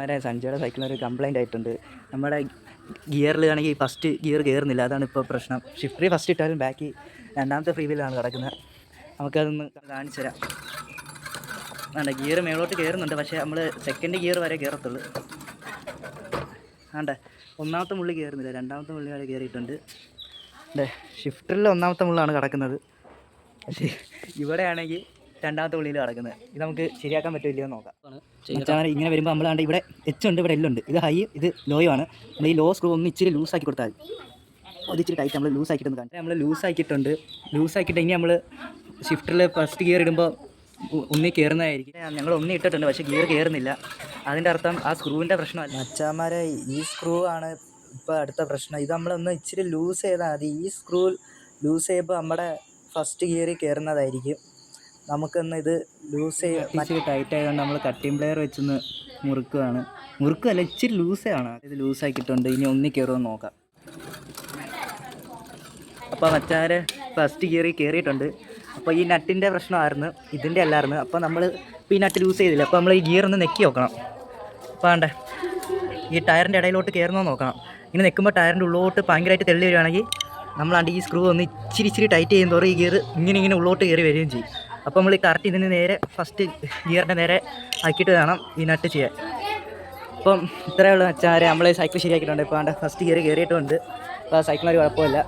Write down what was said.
മച്ചാമാരെ സഞ്ജയുടെ സൈക്കിളിനൊരു കംപ്ലൈൻ്റ് ആയിട്ടുണ്ട്. നമ്മുടെ ഗിയറിലാണെങ്കിൽ ഫസ്റ്റ് ഗിയർ കയറുന്നില്ല, അതാണ് ഇപ്പോൾ പ്രശ്നം. ഷിഫ്റ്റ് ഫസ്റ്റ് ഇട്ടാലും ബാക്കി രണ്ടാമത്തെ ഫ്രീ വീലാണ് കിടക്കുന്നത്. നമുക്കതൊന്ന് കാണിച്ചു തരാം. വേണ്ട, ഗിയർ മേളോട്ട് കയറുന്നുണ്ട്, പക്ഷേ നമ്മൾ സെക്കൻഡ് ഗിയർ വരെ കയറത്തുള്ളൂ. വേണ്ട, ഒന്നാമത്തെ മുള്ളി കയറുന്നില്ല, രണ്ടാമത്തെ മുള്ളി വരെ കയറിയിട്ടുണ്ട്. ഷിഫ്റ്ററിൽ ഒന്നാമത്തെ മുള്ളാണ് കിടക്കുന്നത്, പക്ഷേ ഇവിടെയാണെങ്കിൽ രണ്ടാമത്തെ മുള്ളിയിൽ കിടക്കുന്നത്. ഇത് നമുക്ക് ശരിയാക്കാൻ പറ്റില്ലയോ നോക്കാം. മച്ചാമാരെ ഇങ്ങനെ വരുമ്പോൾ നമ്മളാണ്ട് ഇവിടെ എച്ച് ഉണ്ട്, ഇവിടെ എല്ലുണ്ട്. ഇത് ഹൈ, ഇത് ലോയും ആണ്. നമ്മൾ ഈ ലോ സ്ക്രൂ ഒന്ന് ഇച്ചിരി ലൂസാക്കി കൊടുത്താൽ അത് ഇച്ചിരി ടൈറ്റ് നമ്മൾ ലൂസാക്കിയിട്ടൊന്ന് കാണിച്ചാൽ നമ്മൾ ലൂസാക്കിയിട്ടുണ്ട്. ലൂസാക്കിയിട്ട് ഇനി നമ്മൾ ഷിഫ്റ്ററിൽ ഫസ്റ്റ് ഗിയർ ഇടുമ്പോൾ ഒന്നി കയറുന്നതായിരിക്കും. ഞങ്ങൾ ഒന്നി ഇട്ടിട്ടുണ്ട്, പക്ഷേ ഗിയർ കയറുന്നില്ല. അതിൻ്റെ അർത്ഥം ആ സ്ക്രൂവിൻ്റെ പ്രശ്നമല്ല മച്ചാമാരെ, ഈ സ്ക്രൂ ആണ് ഇപ്പോൾ അടുത്ത പ്രശ്നം. ഇത് നമ്മളൊന്ന് ഇച്ചിരി ലൂസ് ചെയ്താൽ മതി. ഈ സ്ക്രൂ ലൂസ് ചെയ്യുമ്പോൾ നമ്മുടെ ഫസ്റ്റ് ഗിയറിൽ കയറുന്നതായിരിക്കും. നമുക്കൊന്ന് ഇത് ലൂസ് ഇച്ചിരി ടൈറ്റ് ആയതുകൊണ്ട് നമ്മൾ കട്ടിംഗ് പ്ലെയർ വെച്ചൊന്ന് മുറുക്കുകയല്ല, ഇച്ചിരി ലൂസാണ്. ഇത് ലൂസാക്കിയിട്ടുണ്ട്. ഇനി ഒന്നി കയറുമെന്ന് നോക്കാം. അപ്പോൾ മച്ചാരെ ഫസ്റ്റ് ഗിയറിൽ കയറിയിട്ടുണ്ട്. അപ്പോൾ ഈ നട്ടിൻ്റെ പ്രശ്നമായിരുന്നു, ഇതിൻ്റെ അല്ലായിരുന്നു. അപ്പോൾ നമ്മൾ ഇപ്പോൾ ഈ നട്ട് ലൂസ് ചെയ്തില്ല. അപ്പോൾ നമ്മൾ ഈ ഗിയർ ഒന്ന് നെക്കി നോക്കണം. അപ്പോൾ വേണ്ടേ, ഈ ടയറിൻ്റെ ഇടയിലോട്ട് കയറുന്നോ നോക്കണം. ഇങ്ങനെ നിൽക്കുമ്പോൾ ടയറിൻ്റെ ഉള്ളോട്ട് ഭയങ്കരമായിട്ട് തെള്ളി വരികയാണെങ്കിൽ നമ്മളാണ്ട് ഈ സ്ക്രൂ ഒന്ന് ഇച്ചിരി ടൈറ്റ് ചെയ്യുന്നതോറും ഈ ഗിയർ ഇങ്ങനെ ഉള്ളോട്ട് കയറി വരികയും ചെയ്യും. അപ്പോൾ നമ്മൾ ഈ കറക്റ്റ് ഇതിന് നേരെ ഫസ്റ്റ് ഗിയറിൻ്റെ നേരെ ആക്കിയിട്ട് വേണം ഈ നട്ട് ചെയ്യാൻ. അപ്പം ഇത്രയേ ഉള്ളൂ മച്ചാരെ, നമ്മൾ സൈക്കിൾ ശരിയാക്കിയിട്ടുണ്ട്. ഇപ്പോൾ വേണ്ട ഫസ്റ്റ് ഗിയർ കയറിയിട്ടുണ്ട്. അപ്പോൾ സൈക്കിളിനൊരു കുഴപ്പമില്ല.